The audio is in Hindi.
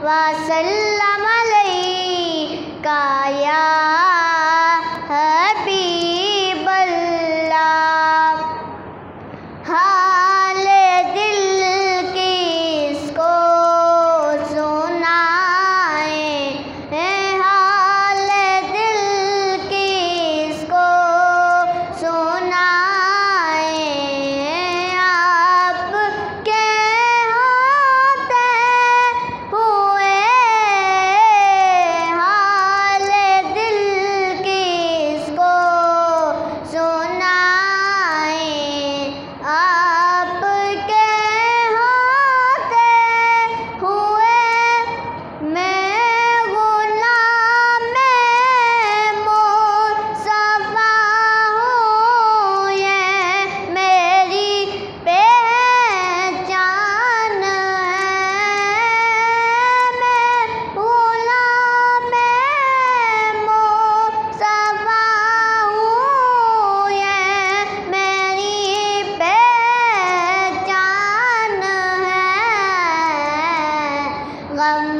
वसल्लम अलैका या हबीबल्लाह। हाल दिल किसको सुनाए, हाल दिल किसको सुनाए, आपके होते हुए हाल दिल किसको सुनाए, आपके होते हुए मैं गुलाम मुस्तफा हूँ, ये मेरी पहचान है। मैं गुलाम मुस्तफा हूँ, ये मेरी पहचान है। गम